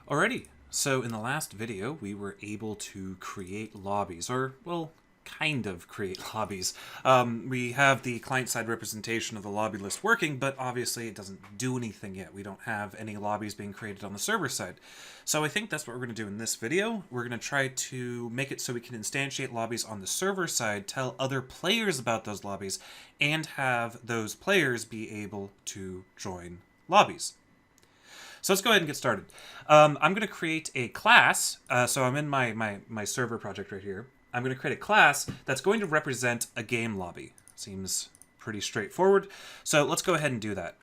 Alrighty, so in the last video we were able to create lobbies, or, well, kind of create lobbies. We have the client-side representation of the lobby list working, but obviously it doesn't do anything yet. We don't have any lobbies being created on the server side. So I think that's what we're going to do in this video. We're going to try to make it so we can instantiate lobbies on the server side, tell other players about those lobbies, and have those players be able to join lobbies. So let's go ahead and get started. I'm going to create a class. So I'm in my server project right here. I'm going to create a class that's going to represent a game lobby. Seems pretty straightforward. So let's go ahead and do that.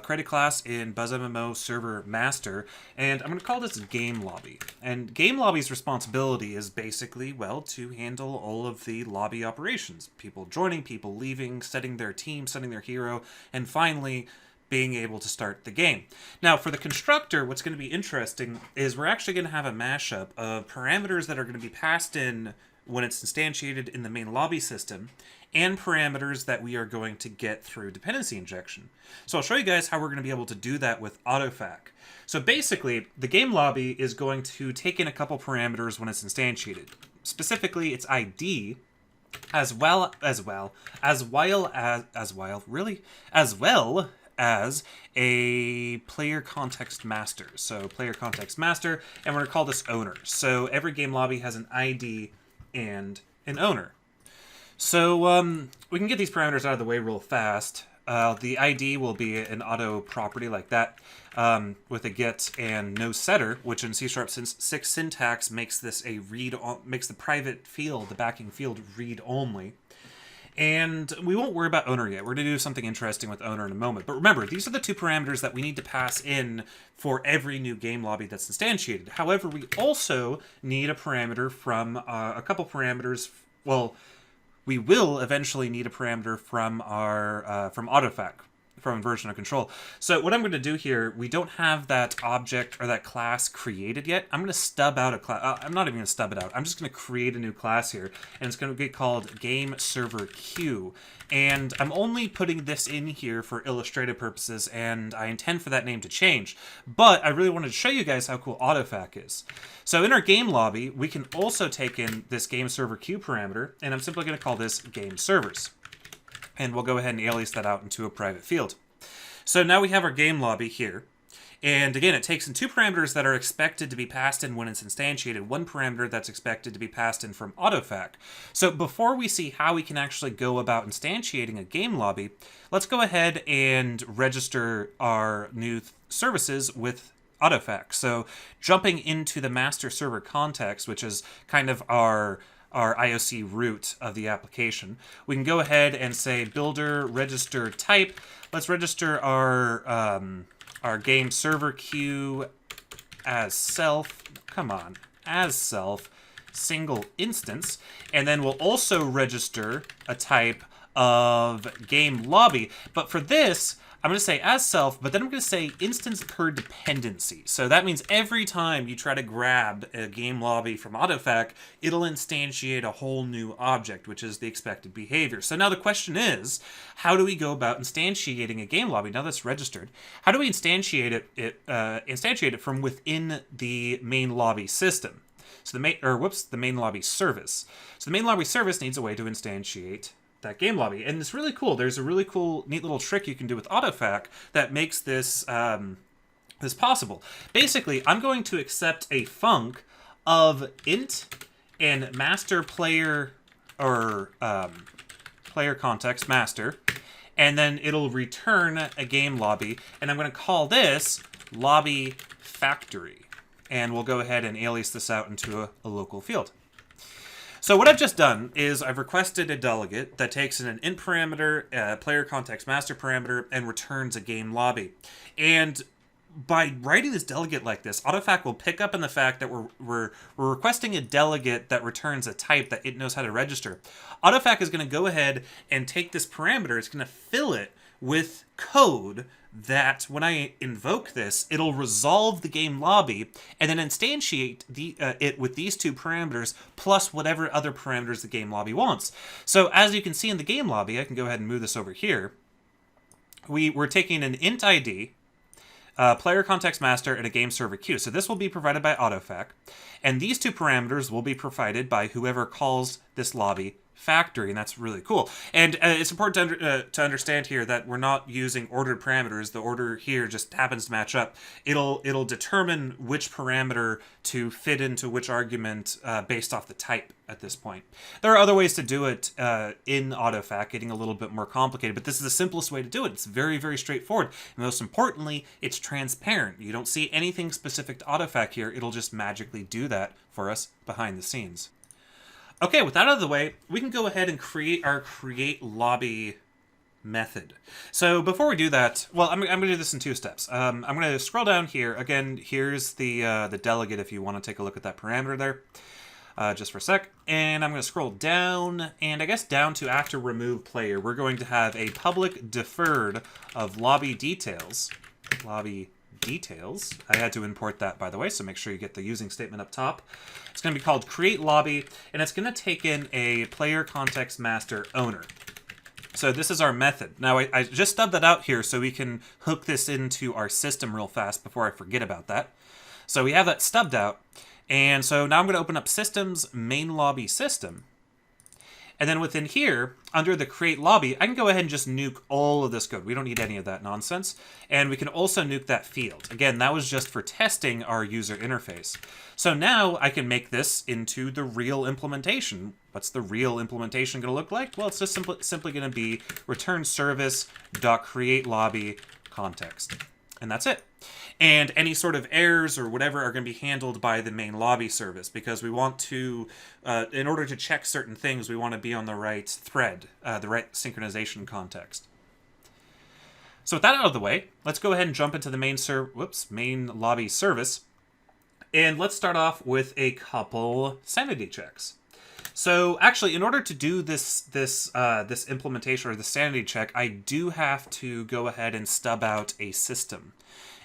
Create a class in BuzzMMO server master, and I'm going to call this game lobby. And game lobby's responsibility is basically, well, to handle all of the lobby operations. People joining, people leaving, setting their team, setting their hero, and finally being able to start the game. Now, for the constructor, what's going to be interesting is we're actually going to have a mashup of parameters that are going to be passed in when it's instantiated in the main lobby system, and parameters that we are going to get through dependency injection. So I'll show you guys how we're going to be able to do that with autofac. So basically, the game lobby is going to take in a couple parameters when it's instantiated. Specifically, its ID, as well as a player context master. So player context master, and we're going to call this owner. So every game lobby has an ID and an owner. So we can get these parameters out of the way real fast. The ID will be an auto property like that, with a get and no setter, which in C# 6 syntax makes this a makes the private field, the backing field, read only. And we won't worry about owner yet. We're going to do something interesting with owner in a moment. But remember, these are the two parameters that we need to pass in for every new game lobby that's instantiated. However, we also need a parameter from a couple parameters. Well, we will eventually need a parameter from our from autofac, from version of control. So what I'm going to do here, we don't have that object or that class created yet. I'm going to stub out a class. I'm not even going to stub it out. I'm just going to create a new class here, and it's going to be called game server queue. And I'm only putting this in here for illustrative purposes, and I intend for that name to change. But I really wanted to show you guys how cool autofac is. So in our game lobby, we can also take in this game server queue parameter, and I'm simply going to call this game servers. And we'll go ahead and alias that out into a private field. So now we have our game lobby here. And again, it takes in two parameters that are expected to be passed in when it's instantiated, one parameter that's expected to be passed in from autofac. So before we see how we can actually go about instantiating a game lobby, let's go ahead and register our new services with autofac. So jumping into the master server context, which is kind of our IOC root of the application, we can go ahead and say builder register type. Let's register our game server queue as self. Come on, as self single instance, and then we'll also register a type of game lobby. But for this, I'm going to say as self, but then I'm going to say instance per dependency. So that means every time you try to grab a game lobby from autofac, it'll instantiate a whole new object, which is the expected behavior. So now the question is, how do we go about instantiating a game lobby now that's registered? How do we instantiate it from within the main lobby system? So the main lobby service. So the main lobby service needs a way to instantiate that game lobby, and it's really cool. There's a really cool, neat little trick you can do with autofac that makes this this possible. Basically, I'm going to accept a func of int and master player or player context master, and then it'll return a game lobby, and I'm going to call this lobby factory, and we'll go ahead and alias this out into a local field. So what I've just done is I've requested a delegate that takes in an int parameter, a player context master parameter, and returns a game lobby. And by writing this delegate like this, autofac will pick up on the fact that we're requesting a delegate that returns a type that it knows how to register. Autofac is going to go ahead and take this parameter, it's going to fill it with code that when I invoke this, it'll resolve the game lobby and then instantiate it with these two parameters plus whatever other parameters the game lobby wants. So as you can see in the game lobby, I can go ahead and move this over here. We're taking an int ID, player context master and a game server queue. So this will be provided by AutoFac, and these two parameters will be provided by whoever calls this lobby factory, and that's really cool. And it's important to understand here that we're not using ordered parameters. The order here just happens to match up. It'll determine which parameter to fit into which argument based off the type at this point. There are other ways to do it in AutoFac, getting a little bit more complicated, but this is the simplest way to do it. It's very, very straightforward. And most importantly, it's transparent. You don't see anything specific to AutoFac here. It'll just magically do that for us behind the scenes. Okay, with that out of the way, we can go ahead and create our create lobby method. So before we do that, well, I'm going to do this in two steps. I'm going to scroll down here. Again, here's the delegate if you want to take a look at that parameter there, just for a sec. And I'm going to scroll down, and I guess down to after remove player, we're going to have a public deferred of lobby details. Lobby details. I had to import that, by the way, so make sure you get the using statement up top. It's going to be called create lobby, and it's going to take in a player context master owner. So this is our method. Now, I just stubbed that out here so we can hook this into our system real fast before I forget about that. So we have that stubbed out, and so now I'm going to open up systems main lobby system. And then within here, under the create lobby, I can go ahead and just nuke all of this code. We don't need any of that nonsense. And we can also nuke that field. Again, that was just for testing our user interface. So now I can make this into the real implementation. What's the real implementation going to look like? Well, it's just simply going to be return service.createLobby context. And that's it. And any sort of errors or whatever are going to be handled by the main lobby service, because we want to, in order to check certain things, we want to be on the right thread, the right synchronization context. So with that out of the way, let's go ahead and jump into the main lobby service. And let's start off with a couple sanity checks. So actually, in order to do this implementation or the sanity check, I do have to go ahead and stub out a system.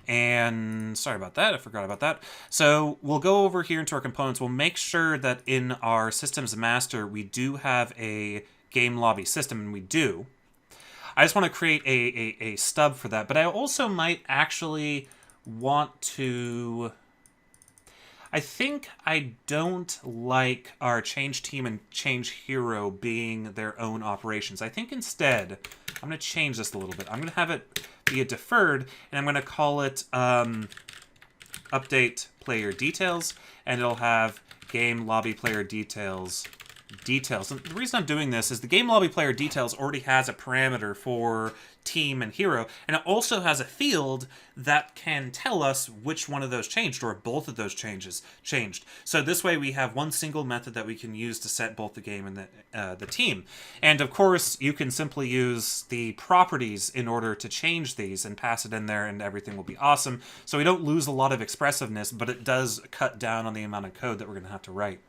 And sorry about that, I forgot about that. So we'll go over here into our components. We'll make sure that in our systems master, we do have a game lobby system, and we do. I just want to create a stub for that, but I also might actually want to... I think I don't like our change team and change hero being their own operations. I think instead, I'm going to change this a little bit. I'm going to have it be a deferred, and I'm going to call it update player details, and it'll have game lobby player details. And the reason I'm doing this is the game lobby player details already has a parameter for team and hero, and it also has a field that can tell us which one of those changed, or both of those changes changed. So this way we have one single method that we can use to set both the game and the team. And of course, you can simply use the properties in order to change these and pass it in there, and everything will be awesome. So we don't lose a lot of expressiveness, but it does cut down on the amount of code that we're going to have to write.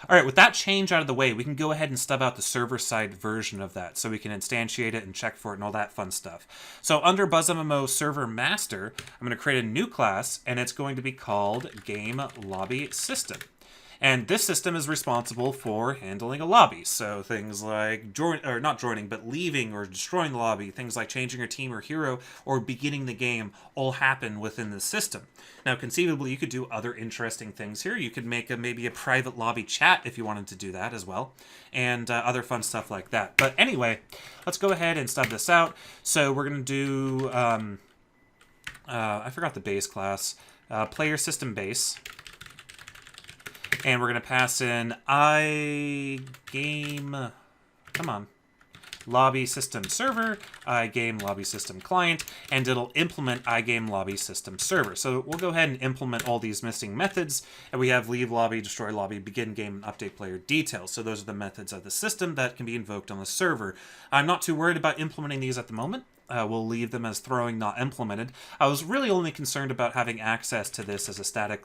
All right, with that change out of the way, we can go ahead and stub out the server-side version of that, so we can instantiate it and check for it and all that fun stuff. So under BuzzMMO Server Master, I'm going to create a new class, and it's going to be called Game Lobby System. And this system is responsible for handling a lobby. So things like not joining, but leaving or destroying the lobby, things like changing your team or hero or beginning the game all happen within the system. Now, conceivably, you could do other interesting things here. You could make maybe a private lobby chat if you wanted to do that as well, and other fun stuff like that. But anyway, let's go ahead and stub this out. So we're going to do, I forgot the base class, player system base. And we're going to pass in iGame, come on, lobby system server, iGame lobby system client, and it'll implement iGame lobby system server. So we'll go ahead and implement all these missing methods, and we have leave lobby, destroy lobby, begin game, and update player details. So those are the methods of the system that can be invoked on the server. I'm not too worried about implementing these at the moment. We'll leave them as throwing, not implemented. I was really only concerned about having access to this as a static,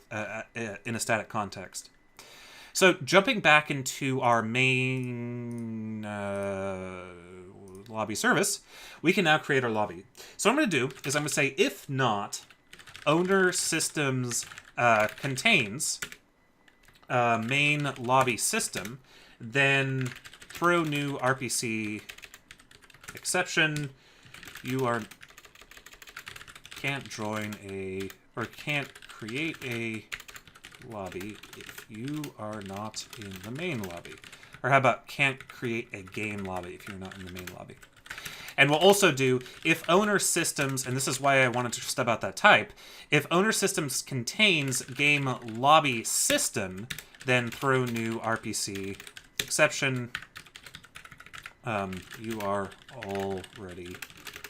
in a static context. So jumping back into our main lobby service, we can now create our lobby. So what I'm going to do is I'm going to say if not owner systems contains main lobby system, then throw new RPC exception. You can't join a, or can't create a lobby if you are not in the main lobby. Or how about can't create a game lobby if you're not in the main lobby. And we'll also do if owner systems, and this is why I wanted to stub out that type, if owner systems contains game lobby system, then throw new RPC exception. You are already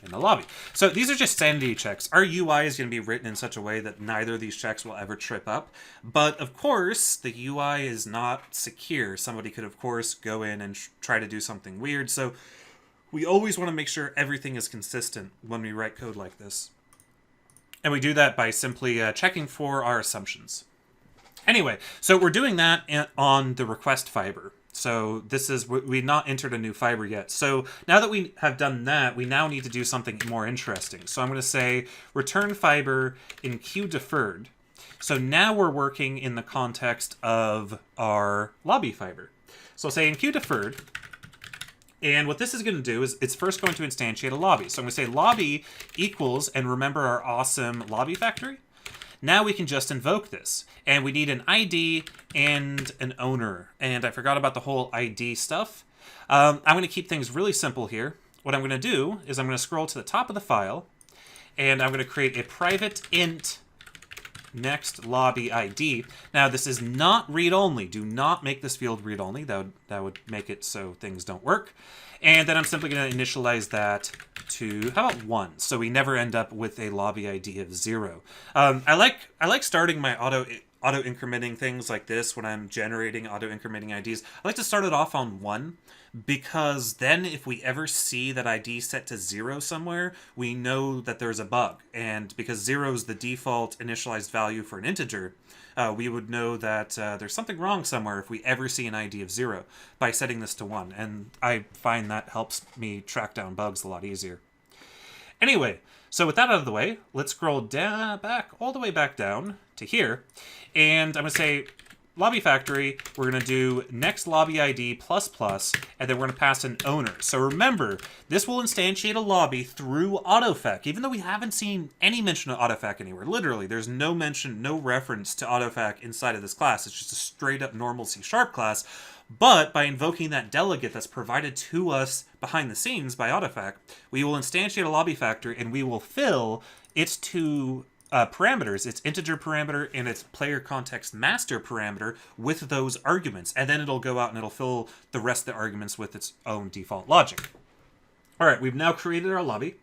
in the lobby. So these are just sanity checks. Our UI is going to be written in such a way that neither of these checks will ever trip up. But of course, the UI is not secure. Somebody could, of course, go in and try to do something weird. So we always want to make sure everything is consistent when we write code like this. And we do that by simply checking for our assumptions. Anyway, so we're doing that on the request fiber. So this is, we've not entered a new fiber yet. So now that we have done that, we now need to do something more interesting. So I'm going to say return fiber in queue deferred. So now we're working in the context of our lobby fiber. So I'll say in queue deferred. And what this is going to do is it's first going to instantiate a lobby. So I'm going to say lobby equals, and remember our awesome lobby factory? Now we can just invoke this. And we need an ID and an owner. And I forgot about the whole ID stuff. I'm going to keep things really simple here. What I'm going to do is I'm going to scroll to the top of the file. And I'm going to create a private int next lobby ID. Now this is not read-only. Do not make this field read-only. That would make it so things don't work. And then I'm simply going to initialize that to, how about 1? So we never end up with a lobby ID of 0. I like starting my auto incrementing things like this when I'm generating auto incrementing IDs. I like to start it off on 1, because then if we ever see that ID set to 0 somewhere, we know that there's a bug. And because 0 is the default initialized value for an integer, we would know that there's something wrong somewhere if we ever see an ID of 0 by setting this to 1. And I find that helps me track down bugs a lot easier. Anyway, so with that out of the way, let's scroll down, all the way back down to here. And I'm going to say lobby factory, we're going to do next lobby ID plus plus, and then we're going to pass an owner. So remember, this will instantiate a lobby through autofac, even though we haven't seen any mention of autofac anywhere. Literally, there's no mention, no reference to autofac inside of this class. It's just a straight up normal C# class. But by invoking that delegate that's provided to us behind the scenes by autofac, we will instantiate a lobby factory and we will fill its two parameters, its integer parameter and its player context master parameter, with those arguments. And then it'll go out and it'll fill the rest of the arguments with its own default logic. All right, we've now created our lobby.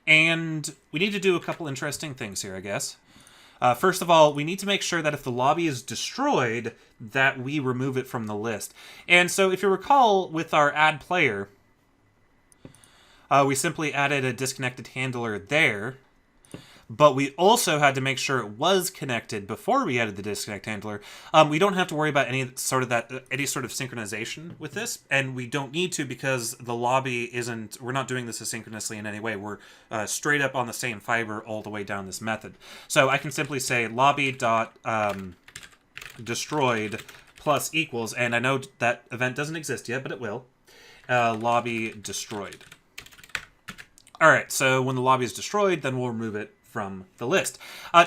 And we need to do a couple interesting things here, I guess. First of all, we need to make sure that if the lobby is destroyed, that we remove it from the list. And so if you recall with our add player, we simply added a disconnected handler there. But we also had to make sure it was connected before we added the disconnect handler. We don't have to worry about any sort of synchronization with this, and we don't need to because the lobby isn't. We're not doing this asynchronously in any way. We're straight up on the same fiber all the way down this method. So I can simply say lobby dot destroyed plus equals, and I know that event doesn't exist yet, but it will. Lobby destroyed. All right. So when the lobby is destroyed, then we'll remove it from the list.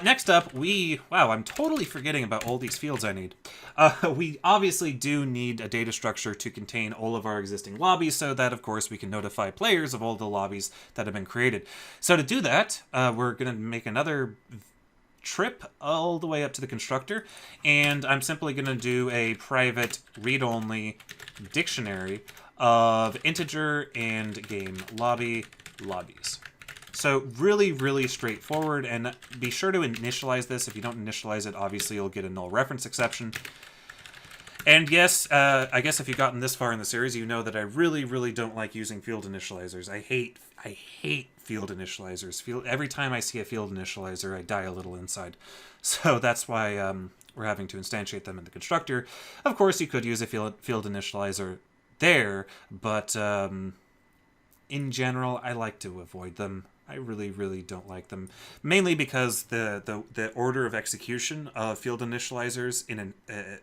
Next up, wow, I'm totally forgetting about all these fields I need. We obviously do need a data structure to contain all of our existing lobbies so that, of course, we can notify players of all the lobbies that have been created. So to do that, we're going to make another trip all the way up to the constructor, and I'm simply going to do a private read-only dictionary of integer and game lobbies. So really, really straightforward, and be sure to initialize this. If you don't initialize it, obviously you'll get a null reference exception. And yes, I guess if you've gotten this far in the series, you know that I really, really don't like using field initializers. I hate field initializers. Every time I see a field initializer, I die a little inside. So that's why we're having to instantiate them in the constructor. Of course, you could use a field initializer there, but in general, I like to avoid them. I really, really don't like them. Mainly because the order of execution of field initializers in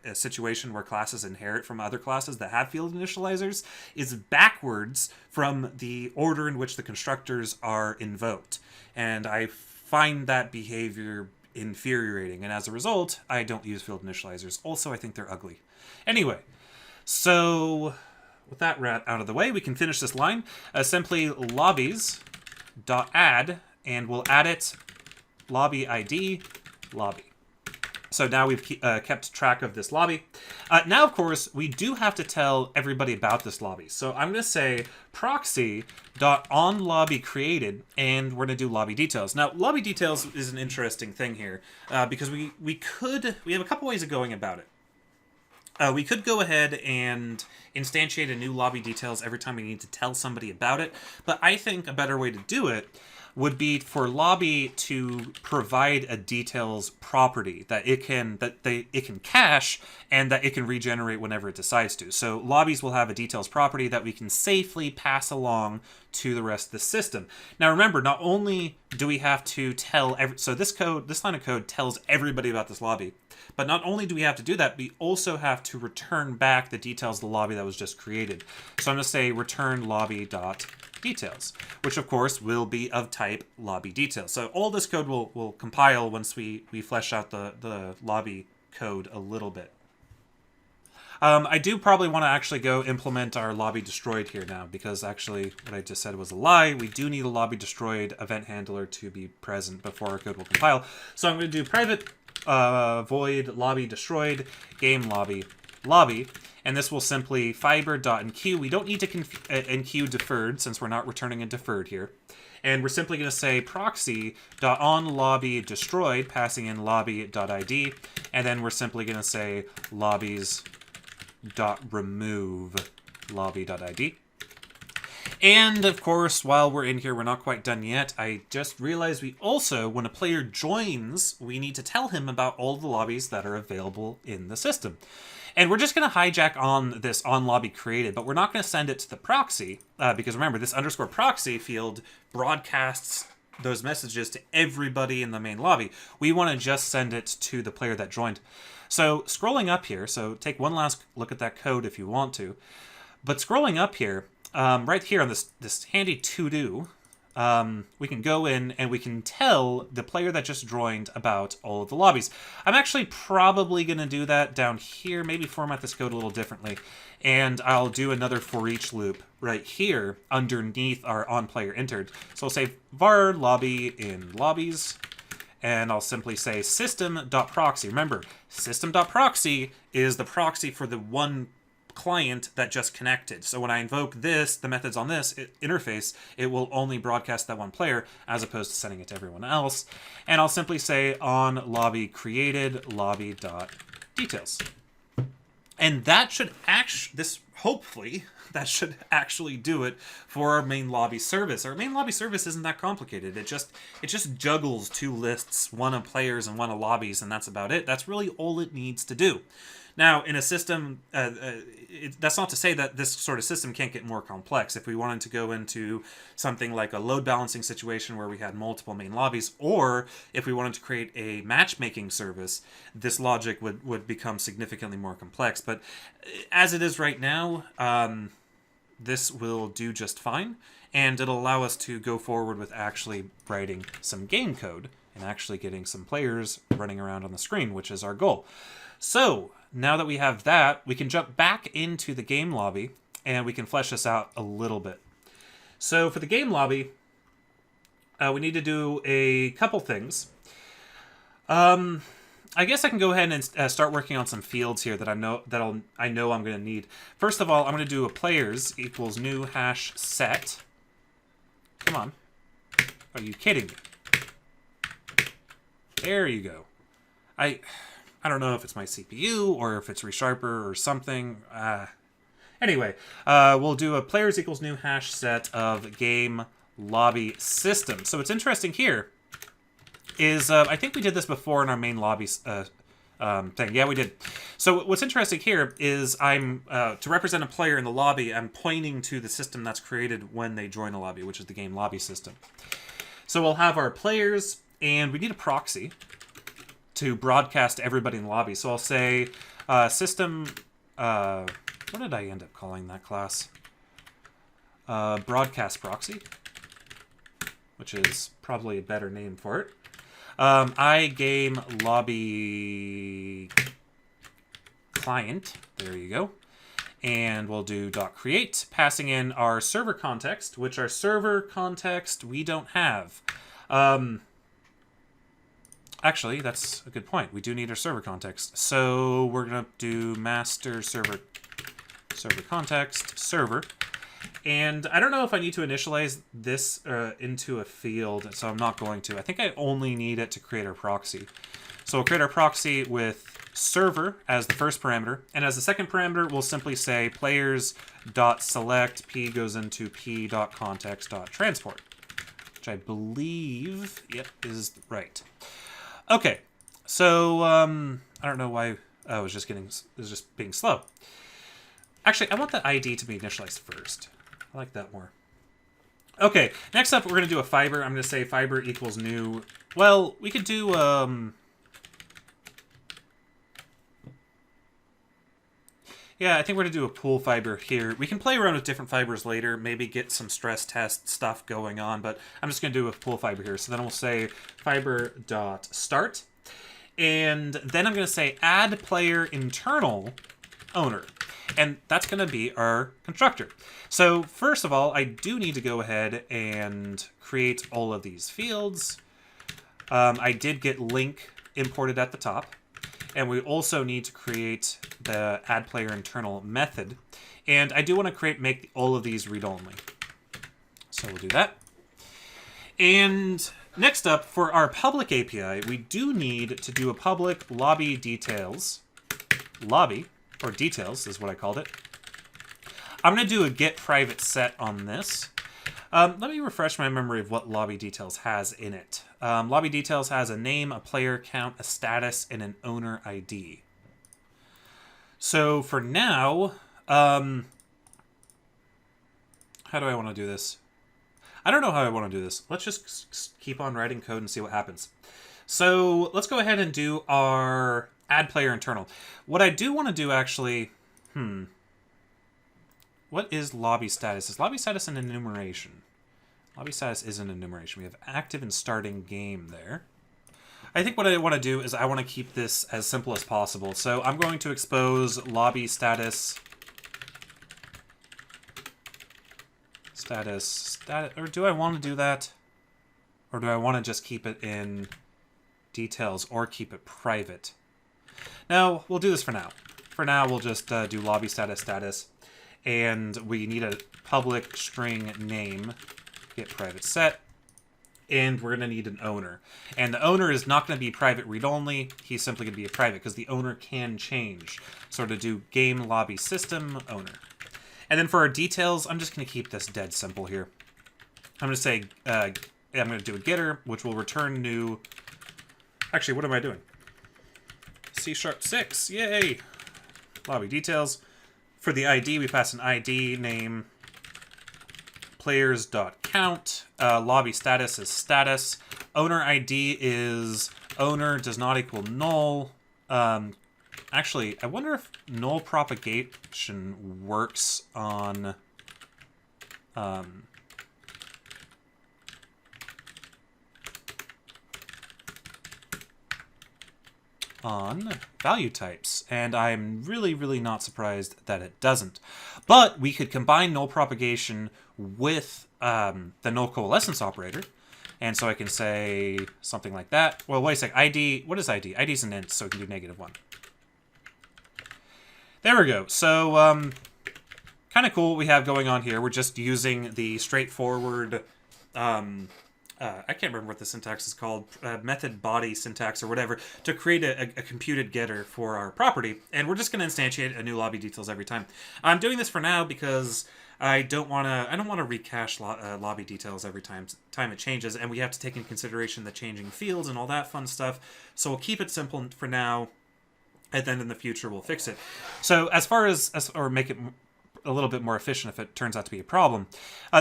a situation where classes inherit from other classes that have field initializers is backwards from the order in which the constructors are invoked. And I find that behavior infuriating, and as a result, I don't use field initializers. Also, I think they're ugly. Anyway, so with that out of the way, we can finish this line. Simply lobbies.add, and we'll add it lobby ID lobby. So now we've kept track of this lobby. Now, of course, we do have to tell everybody about this lobby. So I'm going to say proxy.onLobbyCreated, and we're going to do lobby details. Now, lobby details is an interesting thing here because we have a couple ways of going about it. We could go ahead and instantiate a new lobby details every time we need to tell somebody about it, but I think a better way to do it would be for lobby to provide a details property that it can cache and that it can regenerate whenever it decides to. So lobbies will have a details property that we can safely pass along to the rest of the system. Now remember, not only do we have to tell so this line of code tells everybody about this lobby, but not only do we have to do that, we also have to return back the details of the lobby that was just created. So I'm going to say return lobby.details, which of course will be of type lobby details. So all this code will compile once we flesh out the lobby code a little bit. I do probably want to actually go implement our lobby destroyed here now, because actually what I just said was a lie. We do need a lobby destroyed event handler to be present before our code will compile. So I'm going to do private void lobby destroyed game lobby, and this will simply fiber.enqueue. We don't need to enqueue deferred since we're not returning a deferred here. And we're simply going to say proxy.onLobbyDestroyed, passing in lobby.id, and then we're simply going to say lobbies.remove lobby.id. And of course, while we're in here, we're not quite done yet. I just realized we also, when a player joins, we need to tell him about all the lobbies that are available in the system. And we're just going to hijack on this onLobbyCreated, but we're not going to send it to the proxy, because remember, this underscore proxy field broadcasts those messages to everybody in the main lobby. We want to just send it to the player that joined. So scrolling up here, so take one last look at that code if you want to, but scrolling up here, right here on this handy to-do, we can go in and we can tell the player that just joined about all of the lobbies. I'm actually probably going to do that down here, maybe format this code a little differently, and I'll do another for each loop right here underneath our onPlayerEntered. So I'll say var lobby in lobbies, and I'll simply say system.proxy. Remember, system.proxy is the proxy for the one client that just connected. So when I invoke this, the methods on this interface, it will only broadcast that one player as opposed to sending it to everyone else. And I'll simply say on lobby created lobby.details. And that should hopefully that should actually do it for our main lobby service. Our main lobby service isn't that complicated. It just juggles two lists, one of players and one of lobbies, and that's about it. That's really all it needs to do. Now, in a system, that's not to say that this sort of system can't get more complex. If we wanted to go into something like a load balancing situation where we had multiple main lobbies, or if we wanted to create a matchmaking service, this logic would become significantly more complex. But as it is right now, this will do just fine, and it'll allow us to go forward with actually writing some game code and actually getting some players running around on the screen, which is our goal. So now that we have that, we can jump back into the game lobby and we can flesh this out a little bit. So for the game lobby, we need to do a couple things. I guess I can go ahead and start working on some fields here that I know I'm going to need. First of all, I'm going to do a players equals new hash set. Come on. Are you kidding me? There you go. I don't know if it's my CPU or if it's ReSharper or something. Anyway, we'll do a players equals new hash set of game lobby system. So what's interesting here is, I think we did this before in our main lobby thing. Yeah, we did. So what's interesting here is to represent a player in the lobby, I'm pointing to the system that's created when they join a lobby, which is the game lobby system. So we'll have our players, and we need a proxy to broadcast to everybody in the lobby. So I'll say system, what did I end up calling that class? Broadcast proxy, which is probably a better name for it. iGame lobby client. There you go. And we'll do .create, passing in our server context, which our server context we don't have. Actually, that's a good point. We do need our server context. So we're going to do master server context server. And I don't know if I need to initialize this into a field, so I'm not going to. I think I only need it to create our proxy. So we'll create our proxy with server as the first parameter, and as the second parameter, we'll simply say players.select p goes into p.context.transport, which I believe, yep, is right. Okay, so I don't know why. Oh, it was just being slow. Actually, I want the ID to be initialized first. I like that more. Okay, next up, we're going to do a fiber. I'm going to say fiber equals new. Well, we could do yeah, I think we're going to do a pool fiber here. We can play around with different fibers later, maybe get some stress test stuff going on, but I'm just going to do a pool fiber here. So then we'll say fiber.start, and then I'm going to say add player internal owner, and that's going to be our constructor. So first of all, I do need to go ahead and create all of these fields. I did get link imported at the top. And we also need to create the add player internal method. And I do want to make all of these read-only. So we'll do that. And next up, for our public API, we do need to do a public lobby details. Lobby, or details is what I called it. I'm going to do a get private set on this. Let me refresh my memory of what lobby details has in it. Lobby details has a name, a player count, a status, and an owner ID. So for now, how do I want to do this? I don't know how I want to do this. Let's just keep on writing code and see what happens. So let's go ahead and do our add player internal. What I do want to do actually, what is lobby status? Is lobby status an enumeration? Lobby status is an enumeration. We have active and starting game there. I think what I want to do is I want to keep this as simple as possible. So I'm going to expose lobby status, or do I want to do that? Or do I want to just keep it in details or keep it private? No, we'll do this for now. For now, we'll just do lobby status, and we need a public string name, get private set, and we're going to need an owner. And the owner is not going to be private read-only, he's simply going to be a private, because the owner can change. So to do game lobby system owner. And then for our details, I'm just going to keep this dead simple here. I'm going to say, I'm going to do a getter, which will return new... Actually, what am I doing? C#6, yay! Lobby details. For the ID, we pass an ID name, players.count, lobby status is status, owner ID is owner does not equal null. Actually, I wonder if null propagation works on value types, and I'm really not surprised that it doesn't. But we could combine null propagation with the null coalescence operator, and so I can say something like that. Well, wait a sec, ID, what is ID? ID is an int, so we can do -1. There we go. So, kind of cool what we have going on here. We're just using the straightforward I can't remember what the syntax is called, method body syntax or whatever, to create a computed getter for our property. And we're just going to instantiate a new lobby details every time. I'm doing this for now because I don't want to recache lobby details every time it changes, and we have to take into consideration the changing fields and all that fun stuff. So we'll keep it simple for now, and then in the future we'll fix it. So as far as or make it a little bit more efficient if it turns out to be a problem.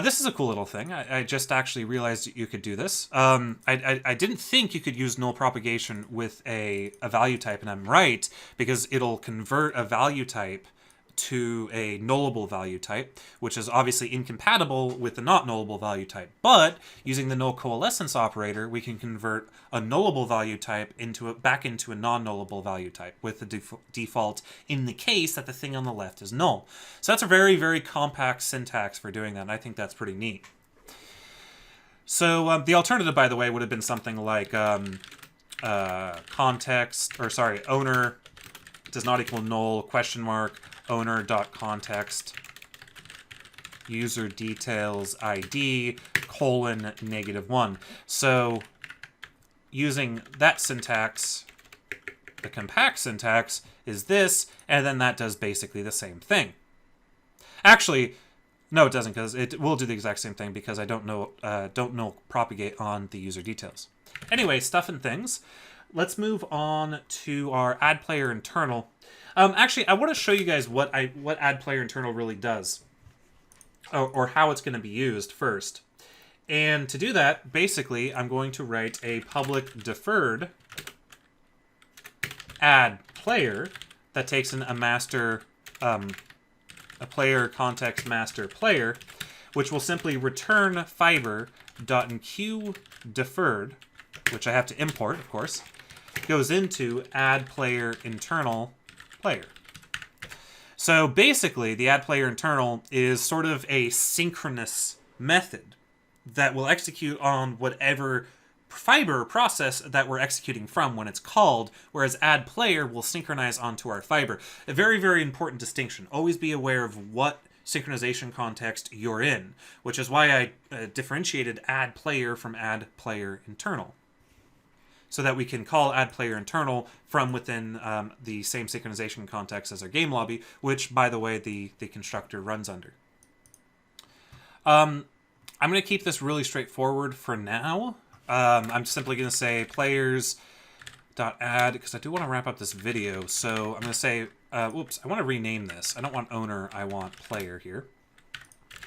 This is a cool little thing. I just actually realized you could do this. I didn't think you could use null propagation with a value type, and I'm right, because it'll convert a value type to a nullable value type, which is obviously incompatible with the not nullable value type. But using the null coalescence operator, we can convert a nullable value type back into a non-nullable value type with the default in the case that the thing on the left is null. So that's a very, very compact syntax for doing that, and I think that's pretty neat. So the alternative, by the way, would have been something like owner does not equal null, question mark, owner.context, user details ID, colon, -1. So using that syntax, the compact syntax is this, and then that does basically the same thing. Actually, no, it doesn't, because it will do the exact same thing because I don't null propagate on the user details. Anyway, stuff and things. Let's move on to our add player internal. Actually, I want to show you guys what add player internal really does, or how it's going to be used first. And to do that, basically, I'm going to write a public deferred add player that takes in a master, a player context master player, which will simply return fiber.enqueue deferred, which I have to import, of course, goes into add player internal player. So basically, the add player internal is sort of a synchronous method that will execute on whatever fiber process that we're executing from when it's called, whereas add player will synchronize onto our fiber. A very, very important distinction. Always be aware of what synchronization context you're in, which is why I differentiated add player from add player internal, so that we can call add player internal from within the same synchronization context as our game lobby, which, by the way, the constructor runs under. I'm going to keep this really straightforward for now. I'm simply going to say players.add, because I do want to wrap up this video. So I'm going to say, whoops, I want to rename this. I don't want owner, I want player here.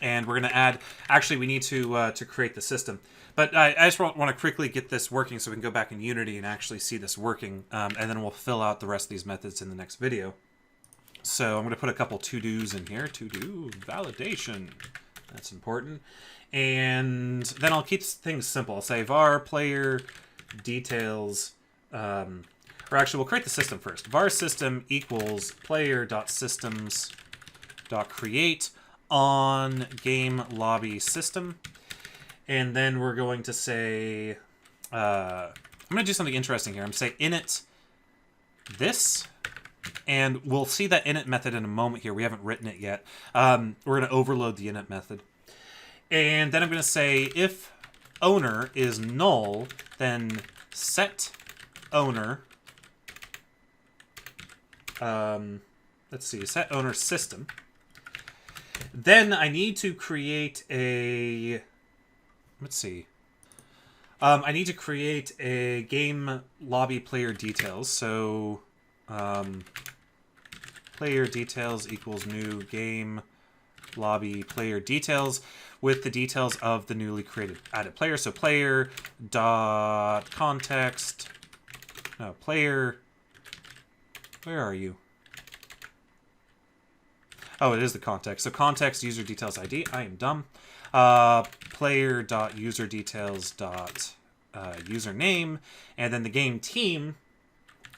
And we're going to add, actually, we need to create the system. But I just want to quickly get this working so we can go back in Unity and actually see this working. And then we'll fill out the rest of these methods in the next video. So I'm going to put a couple to-dos in here. To-do validation. That's important. And then I'll keep things simple. I'll say var player details, or actually we'll create the system first. Var system equals player.systems.create on game lobby system. And then we're going to say, I'm going to do something interesting here. I'm going to say init this. And we'll see that init method in a moment here. We haven't written it yet. We're going to overload the init method. And then I'm going to say if owner is null, then set owner, set owner system. Then I need to create a, I need to create a game lobby player details. So player details equals new game lobby player details with the details of the newly created added player. So player dot context, no, player, where are you? Oh, it is the context. So context user details ID. I am dumb. Player dot user details dot username, and then the game team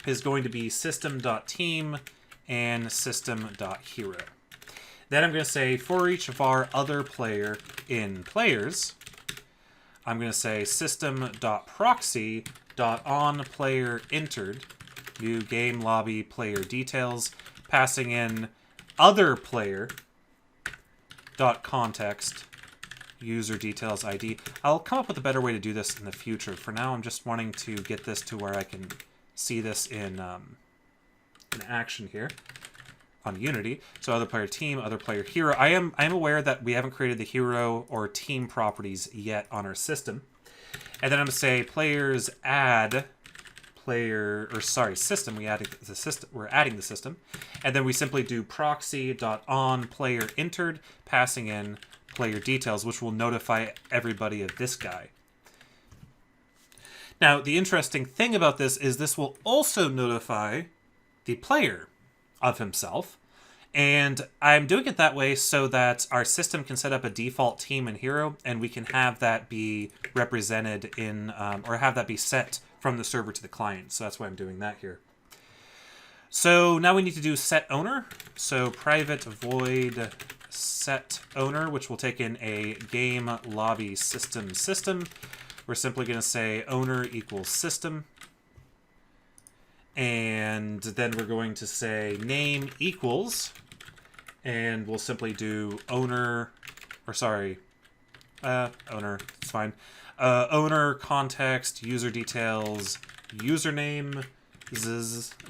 is going to be system.team and system.hero. Then I'm going to say for each of our other player in players, I'm going to say system.proxy.onPlayer entered, new game lobby player details, passing in other player dot context user details ID. I'll come up with a better way to do this in the future. For now, I'm just wanting to get this to where I can see this in action here on Unity. So other player team, other player hero. I am aware that we haven't created the hero or team properties yet on our system. And then I'm going to say players add player, or sorry, system. We're adding the system. And then we simply do proxy.onPlayer entered, passing in player details, which will notify everybody of this guy. Now, the interesting thing about this is this will also notify the player of himself, And I'm doing it that way so that our system can set up a default team and hero, and we can have that be represented in, or have that be set from the server to the client. So that's why I'm doing that here. So now we need to do set owner. So private void set owner, which will take in a game lobby system. We're simply going to say owner equals system. And then we're going to say name equals, and we'll simply do owner, or sorry, owner, it's fine. Owner, context, user details, username,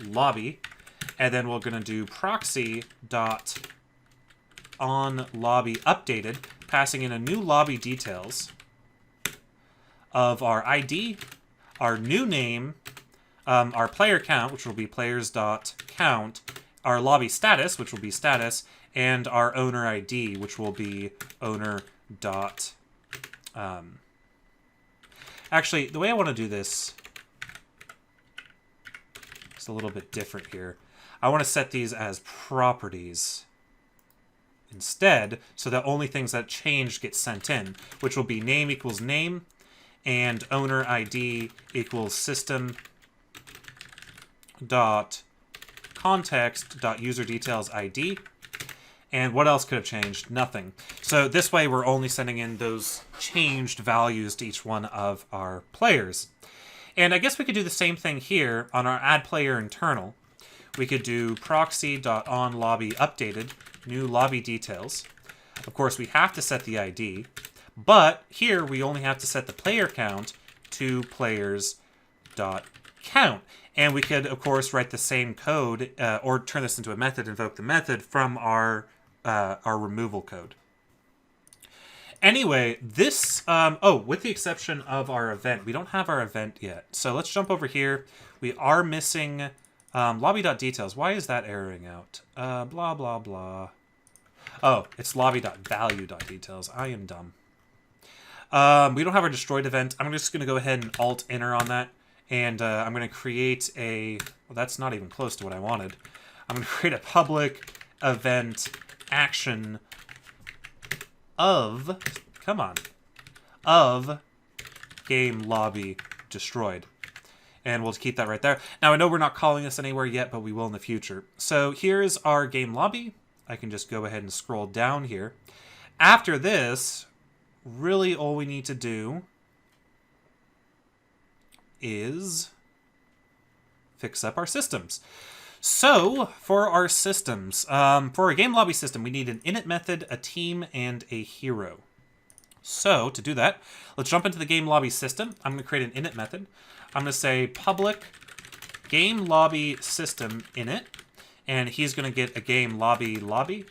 lobby, and then we're going to do proxy dot on lobby updated, passing in a new lobby details of our ID, our new name, our player count, which will be players.count, our lobby status, which will be status, and our owner ID, which will be owner dot. Actually, the way I want to do this is a little bit different here. I want to set these as properties instead, so that only things that change get sent in, which will be name equals name, and owner ID equals system dot context dot user details ID. And what else could have changed? Nothing. So this way we're only sending in those changed values to each one of our players. And I guess we could do the same thing here on our add player internal. We could do proxy dot on lobby updated, new lobby details. Of course, we have to set the ID, but here we only have to set the player count to players dot count. And we could, of course, write the same code or turn this into a method, invoke the method from our removal code. Anyway, this, with the exception of our event, we don't have our event yet. So let's jump over here. We are missing lobby.details. Why is that erroring out? Blah, blah, blah. Oh, it's lobby.value.details. I am dumb. We don't have our destroyed event. I'm just going to go ahead and alt enter on that. And I'm going to create a, well, that's not even close to what I wanted. I'm going to create a public event action of, come on, of game lobby destroyed. And we'll keep that right there. Now, I know we're not calling this anywhere yet, but we will in the future. So here's our game lobby. I can just go ahead and scroll down here. After this, really all we need to do is fix up our systems. So, for our systems, for a game lobby system, we need an init method, a team, and a hero. So, to do that, let's jump into the game lobby system. I'm going to create an init method. I'm going to say public game lobby system init, and he's going to get a game lobby,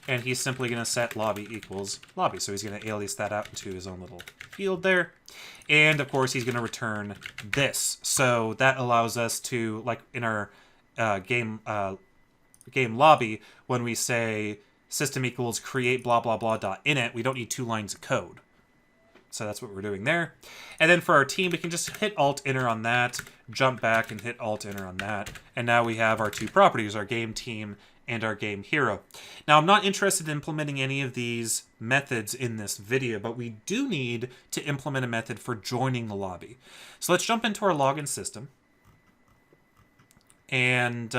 and he's simply going to set lobby equals lobby. So he's going to alias that out into his own little field there. And, of course, he's going to return this. So that allows us to, like in our game lobby, when we say system equals create blah, blah, blah dot init, we don't need 2 lines of code. So that's what we're doing there. And then for our team, we can just hit Alt-Enter on that, jump back and hit Alt-Enter on that. And now we have our 2 properties, our game team and our game hero. Now, I'm not interested in implementing any of these methods in this video, but we do need to implement a method for joining the lobby. So let's jump into our login system. And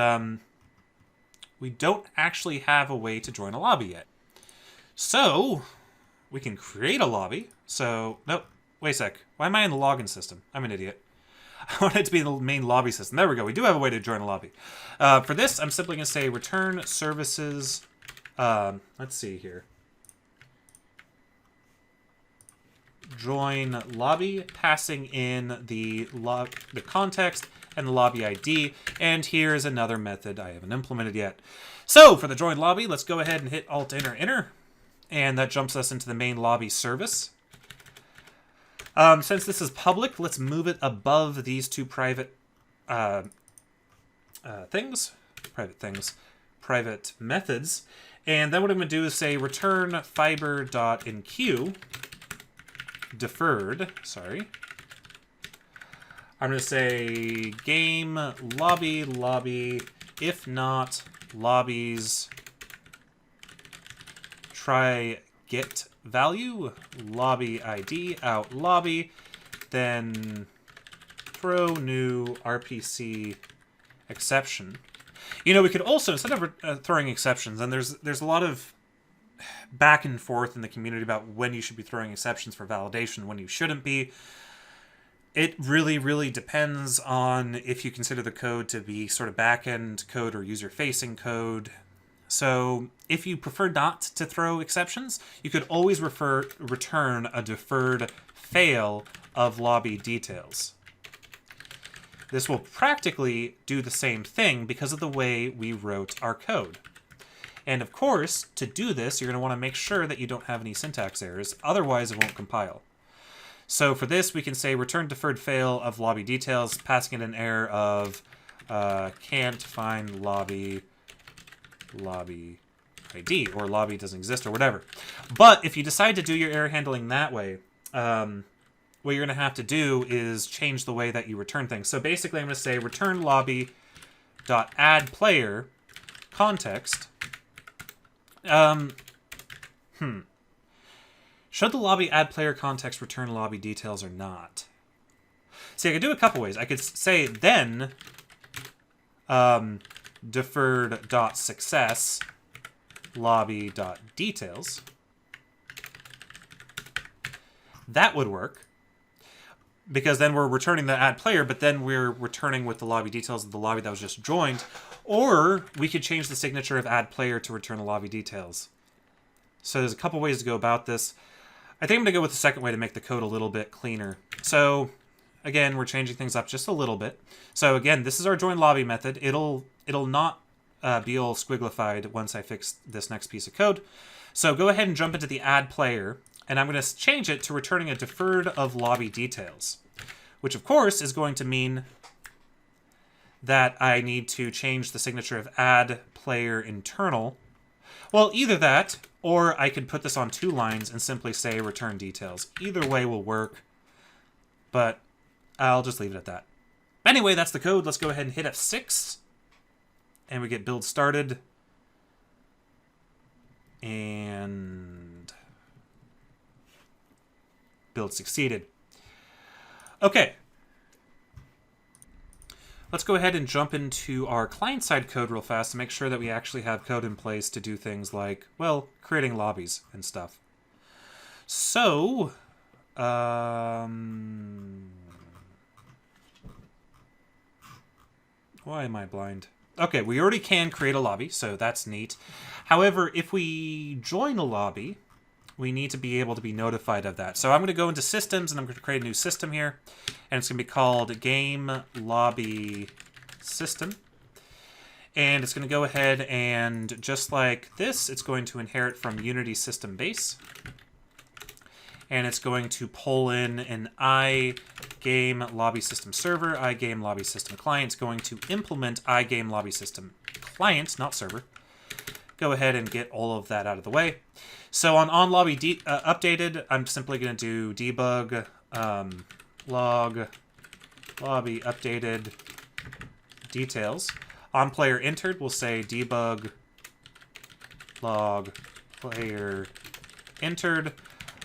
we don't actually have a way to join a lobby yet. So we can create a lobby. So, nope, wait a sec. Why am I in the login system? I'm an idiot. I want it to be in the main lobby system. There we go. We do have a way to join a lobby. For this, I'm simply going to say return services. Let's see here. Join lobby, passing in the context and the lobby ID. And here's another method I haven't implemented yet. So for the join lobby, let's go ahead and hit Alt-Enter, Enter. And that jumps us into the main lobby service. Since this is public, let's move it above these 2 private private methods. And then what I'm going to do is say return fiber.enqueue deferred. Sorry. I'm going to say game lobby, if not lobbies try get value, lobby ID, out lobby, then throw new RPC exception. You know, we could also, instead of throwing exceptions, and there's a lot of back and forth in the community about when you should be throwing exceptions for validation, when you shouldn't be. It really, really depends on if you consider the code to be sort of back-end code or user-facing code. So if you prefer not to throw exceptions, you could always return a deferred fail of lobby details. This will practically do the same thing because of the way we wrote our code. And of course, to do this, you're going to want to make sure that you don't have any syntax errors, otherwise it won't compile. So for this, we can say return deferred fail of lobby details, passing it an error of can't find lobby ID, or lobby doesn't exist, or whatever. But if you decide to do your error handling that way, what you're going to have to do is change the way that you return things. So basically, I'm going to say return lobby.addPlayer context. Should the lobby add player context return lobby details or not? See, I could do a couple ways. I could say then deferred.success lobby.details. That would work, because then we're returning the add player, but then we're returning with the lobby details of the lobby that was just joined. Or we could change the signature of add player to return the lobby details. So there's a couple ways to go about this. I think I'm going to go with the second way to make the code a little bit cleaner. So again, we're changing things up just a little bit. So again, this is our join lobby method. It'll not be all squigglified once I fix this next piece of code. So go ahead and jump into the add player, and I'm going to change it to returning a deferred of lobby details, which of course is going to mean that I need to change the signature of add player internal. Well, either that, or I could put this on 2 lines and simply say return details. Either way will work, but I'll just leave it at that. Anyway, that's the code. Let's go ahead and hit F6, and we get build started. And build succeeded. Okay. Let's go ahead and jump into our client-side code real fast to make sure that we actually have code in place to do things like, well, creating lobbies and stuff. So, why am I blind? Okay, we already can create a lobby, so that's neat. However, if we join a lobby, we need to be able to be notified of that. So I'm going to go into systems, and I'm going to create a new system here, and it's going to be called game lobby system. And it's going to go ahead and, just like this, it's going to inherit from Unity system base. And it's going to pull in an iGame lobby system server, iGame lobby system client. It's going to implement iGame lobby system client, not server. Go ahead and get all of that out of the way. So on lobby updated, I'm simply going to do debug log lobby updated details. On player entered, we'll say debug log player entered.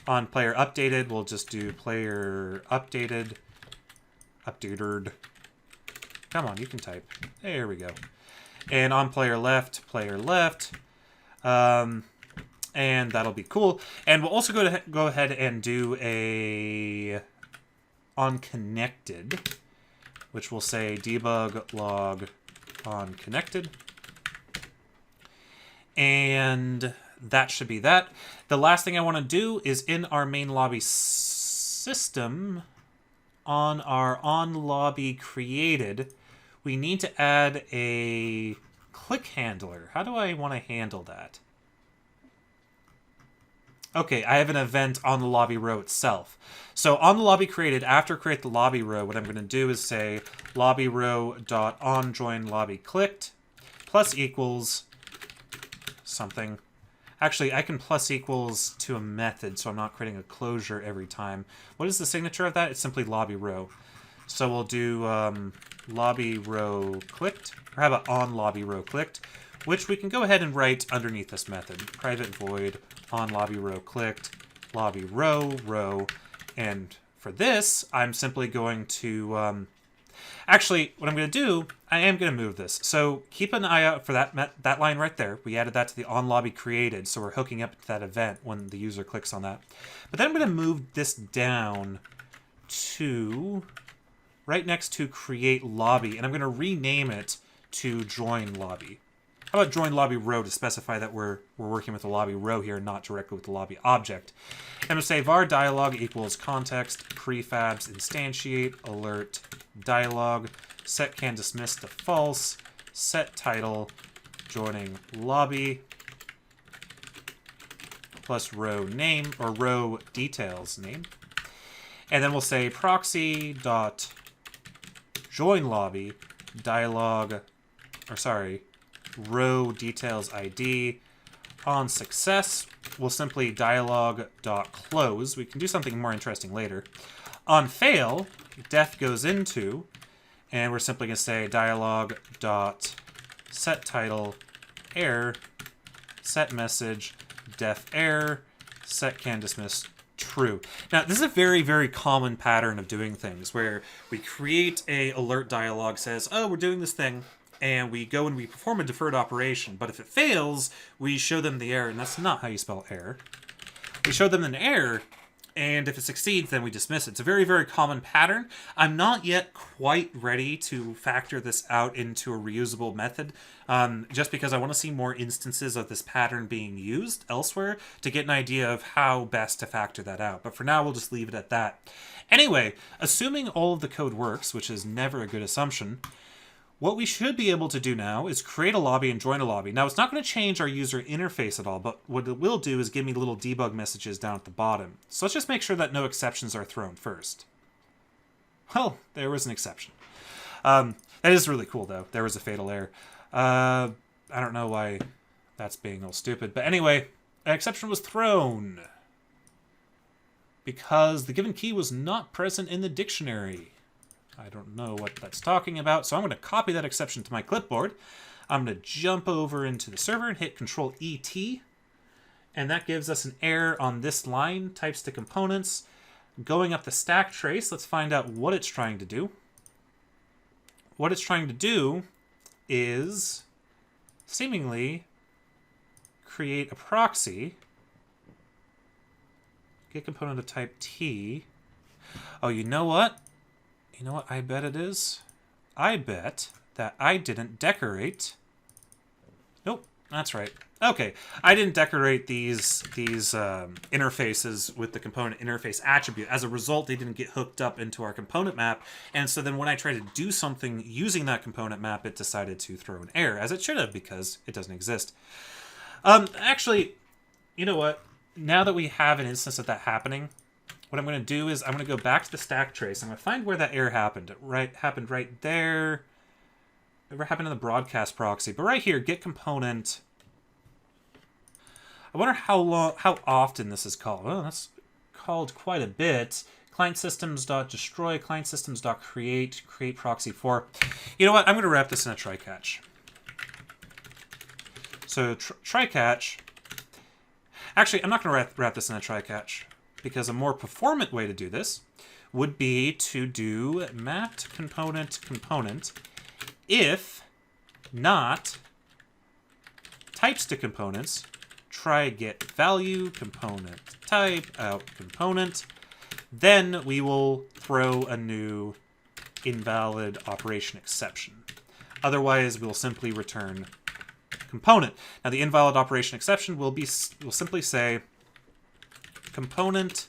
On player updated, we'll just do player updated. Come on, you can type. There we go. And on player left. And that'll be cool. And we'll also go ahead and do a on connected, which will say debug log on connected. And that should be that. The last thing I want to do is in our main lobby system, on our on lobby created, we need to add a click handler. How do I want to handle that? Okay, I have an event on the lobby row itself. So on the lobby created, after create the lobby row, what I'm going to do is say lobby row.onJoin lobby clicked plus equals something. Actually, I can plus equals to a method, so I'm not creating a closure every time. What is the signature of that? It's simply lobby row. So we'll do lobby row clicked, or how about on lobby row clicked, which we can go ahead and write underneath this method. Private void on lobby row clicked, lobby row, and for this, I'm simply going to, actually, what I'm going to do, I am going to move this. So keep an eye out for that line right there. We added that to the on lobby created, so we're hooking up to that event when the user clicks on that. But then I'm going to move this down to right next to create lobby, and I'm going to rename it to join lobby. How about join lobby row to specify that we're working with the lobby row here, not directly with the lobby object. And we'll say var dialog equals context prefabs instantiate alert dialog set can dismiss to false set title joining lobby plus row name or row details name. And then we'll say proxy dot join lobby dialog, or sorry, row details ID. On success, we'll simply dialog.close. We can do something more interesting later. On fail, def goes into, and we're simply going to say dialog.set title error set message def error set can dismiss true. Now, this is a very, very common pattern of doing things where we create a alert dialog says, oh, we're doing this thing, and we go and we perform a deferred operation. But if it fails, we show them the error, and that's not how you spell error. We show them an error, and if it succeeds, then we dismiss it. It's a very, very common pattern. I'm not yet quite ready to factor this out into a reusable method, just because I want to see more instances of this pattern being used elsewhere to get an idea of how best to factor that out. But for now, we'll just leave it at that. Anyway, assuming all of the code works, which is never a good assumption, what we should be able to do now is create a lobby and join a lobby. Now, it's not going to change our user interface at all, but what it will do is give me little debug messages down at the bottom. So let's just make sure that no exceptions are thrown first. Well, there was an exception. That is really cool, though. There was a fatal error. I don't know why that's being all stupid. But anyway, an exception was thrown because the given key was not present in the dictionary. I don't know what that's talking about, so I'm going to copy that exception to my clipboard. I'm going to jump over into the server and hit Control-ET, and that gives us an error on this line, types to components. Going up the stack trace, let's find out what it's trying to do. What it's trying to do is seemingly create a proxy. Get component of type T. Oh, you know what? You know what I bet it is? I bet that I didn't decorate. Nope, that's right. Okay, I didn't decorate these interfaces with the component interface attribute. As a result, they didn't get hooked up into our component map, and so then when I tried to do something using that component map, it decided to throw an error, as it should have, because it doesn't exist. Actually, you know what? Now that we have an instance of that happening, what I'm going to do is I'm going to go back to the stack trace. I'm going to find where that error happened. It happened right there. It happened in the broadcast proxy. But right here, get component. I wonder how often this is called. Well, that's called quite a bit. Client systems.destroy, client systems.create, create proxy for. You know what? I'm going to wrap this in a try catch. So try catch. Actually, I'm not going to wrap this in a try catch, because a more performant way to do this would be to do mapped component if not types to components, try get value component type out component, then we will throw a new invalid operation exception. Otherwise, we'll simply return component. Now, the invalid operation exception will simply say component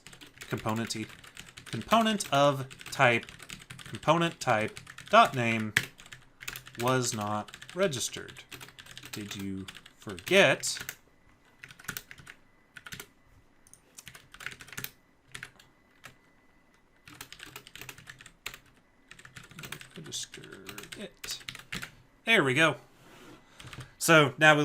of type dot name was not registered. Did you forget registered it? There we go. So now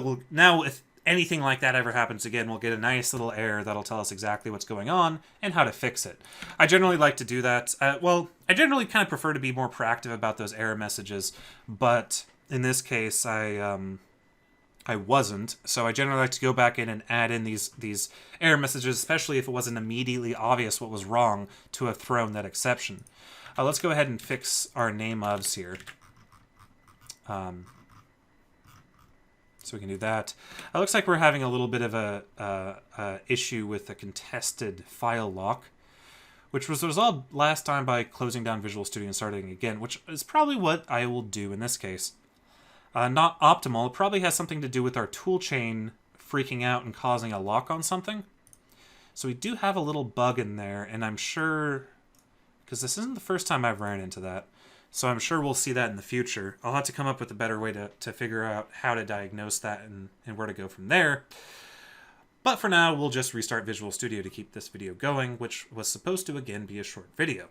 anything like that ever happens again, we'll get a nice little error that'll tell us exactly what's going on and how to fix it. I generally like to do that. Well, I generally kind of prefer to be more proactive about those error messages, but in this case, I wasn't. So I generally like to go back in and add in these error messages, especially if it wasn't immediately obvious what was wrong to have thrown that exception. Let's go ahead and fix our name ofs here. So we can do that. It looks like we're having a little bit of a issue with a contested file lock, which was resolved last time by closing down Visual Studio and starting again, which is probably what I will do in this case. Not optimal. It probably has something to do with our toolchain freaking out and causing a lock on something. So we do have a little bug in there, and I'm sure, because this isn't the first time I've ran into that, so I'm sure we'll see that in the future. I'll have to come up with a better way to figure out how to diagnose that and where to go from there. But for now, we'll just restart Visual Studio to keep this video going, which was supposed to, again, be a short video.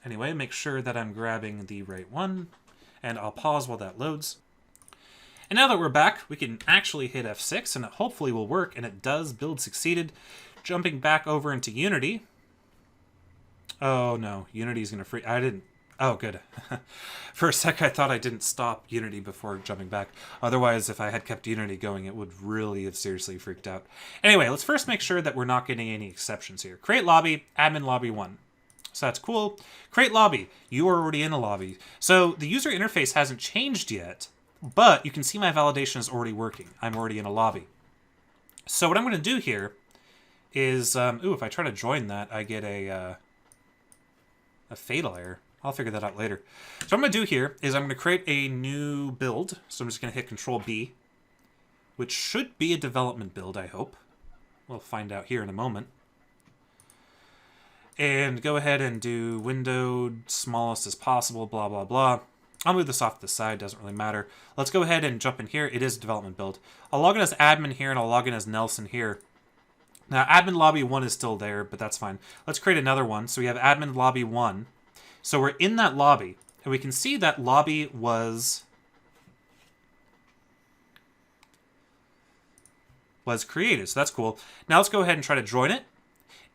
Anyway, make sure that I'm grabbing the right one, and I'll pause while that loads. And now that we're back, we can actually hit F6, and it hopefully will work, and it does. Build succeeded. Jumping back over into Unity. Oh no, Unity's gonna freak. I didn't. Oh, good. For a sec, I thought I didn't stop Unity before jumping back. Otherwise, if I had kept Unity going, it would really have seriously freaked out. Anyway, let's first make sure that we're not getting any exceptions here. Create lobby, admin lobby 1. So that's cool. Create lobby. You are already in a lobby. So the user interface hasn't changed yet, but you can see my validation is already working. I'm already in a lobby. So what I'm going to do here is, if I try to join that, I get a fatal error. I'll figure that out later. So what I'm going to do here is I'm going to create a new build. So I'm just going to hit Control B, which should be a development build, I hope. We'll find out here in a moment. And go ahead and do windowed, smallest as possible, blah, blah, blah. I'll move this off to the side, doesn't really matter. Let's go ahead and jump in here. It is a development build. I'll log in as admin here, and I'll log in as Nelson here. Now, admin lobby 1 is still there, but that's fine. Let's create another one. So we have admin lobby 1. So we're in that lobby, and we can see that lobby was created. So that's cool. Now let's go ahead and try to join it.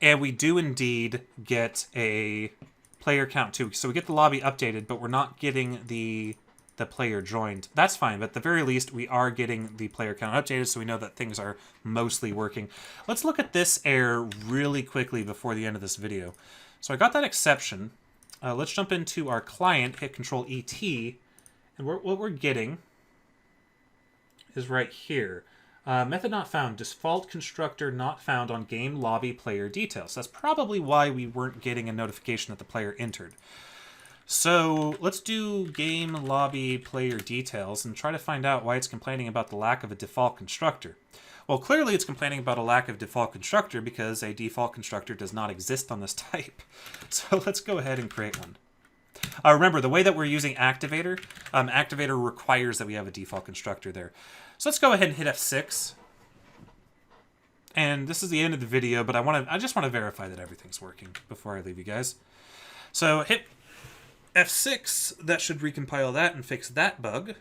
And we do indeed get a player count too. So we get the lobby updated, but we're not getting the player joined. That's fine, but at the very least, we are getting the player count updated, so we know that things are mostly working. Let's look at this error really quickly before the end of this video. So I got that exception. Let's jump into our client, hit Control ET, and what we're getting is right here. Method not found, default constructor not found on game lobby player details. That's probably why we weren't getting a notification that the player entered. So let's do game lobby player details and try to find out why it's complaining about the lack of a default constructor. Well, clearly it's complaining about a lack of default constructor because a default constructor does not exist on this type. So let's go ahead and create one. Remember, the way that we're using Activator, Activator requires that we have a default constructor there. So let's go ahead and hit F6. And this is the end of the video, but I just want to verify that everything's working before I leave you guys. So hit F6, that should recompile that and fix that bug.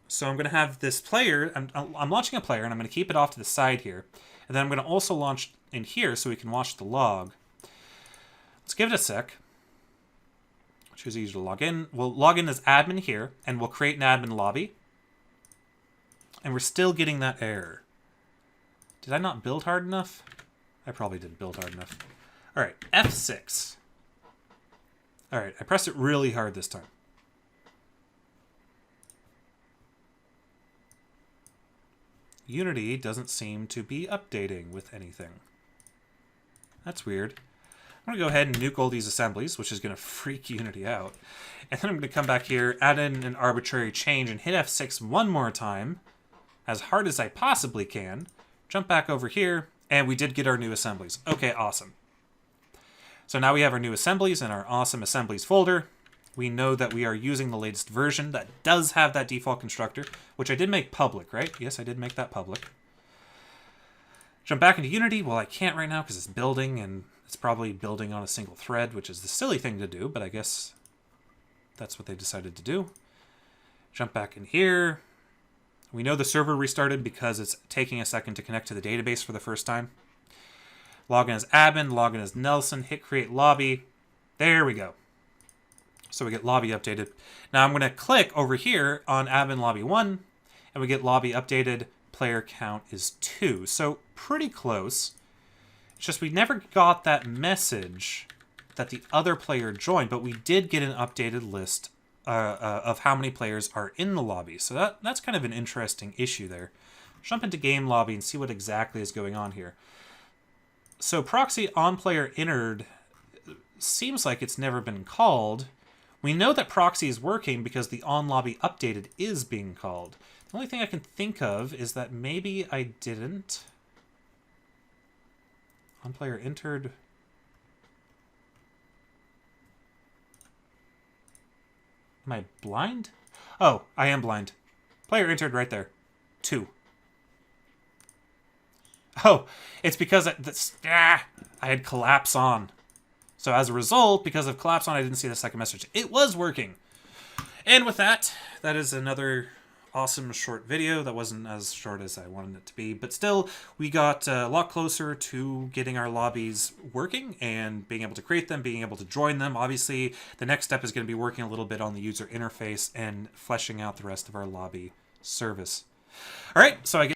So I'm going to have this player, I'm launching a player, and I'm going to keep it off to the side here. And then I'm going to also launch in here so we can watch the log. Let's give it a sec. Choose user to log in. We'll log in as admin here, and we'll create an admin lobby. And we're still getting that error. Did I not build hard enough? I probably didn't build hard enough. All right, F6. All right, I pressed it really hard this time. Unity doesn't seem to be updating with anything. That's weird. I'm going to go ahead and nuke all these assemblies, which is going to freak Unity out. And then I'm going to come back here, add in an arbitrary change, and hit F6 one more time, as hard as I possibly can. Jump back over here, and we did get our new assemblies. Okay, awesome. So now we have our new assemblies in our awesome assemblies folder. We know that we are using the latest version that does have that default constructor, which I did make public, right? Yes, I did make that public. Jump back into Unity. Well, I can't right now because it's building, and it's probably building on a single thread, which is the silly thing to do, but I guess that's what they decided to do. Jump back in here. We know the server restarted because it's taking a second to connect to the database for the first time. Login as admin, login as Nelson, hit create lobby. There we go. So we get lobby updated. Now I'm going to click over here on admin lobby 1, and we get lobby updated. Player count is 2. So pretty close. It's just we never got that message that the other player joined, but we did get an updated list of how many players are in the lobby. So that's kind of an interesting issue there. Jump into game lobby and see what exactly is going on here. So proxy on player entered seems like it's never been called. We know that proxy is working because the on lobby updated is being called. The only thing I can think of is that maybe I didn't. On player entered. Am I blind? Oh, I am blind. Player entered right there. 2. Oh, it's because I had collapse on. So as a result, because of collapse on, I didn't see the second message. It was working. And with that, that is another awesome short video. That wasn't as short as I wanted it to be, but still, we got a lot closer to getting our lobbies working and being able to create them, being able to join them. Obviously, the next step is going to be working a little bit on the user interface and fleshing out the rest of our lobby service. All right, so I guess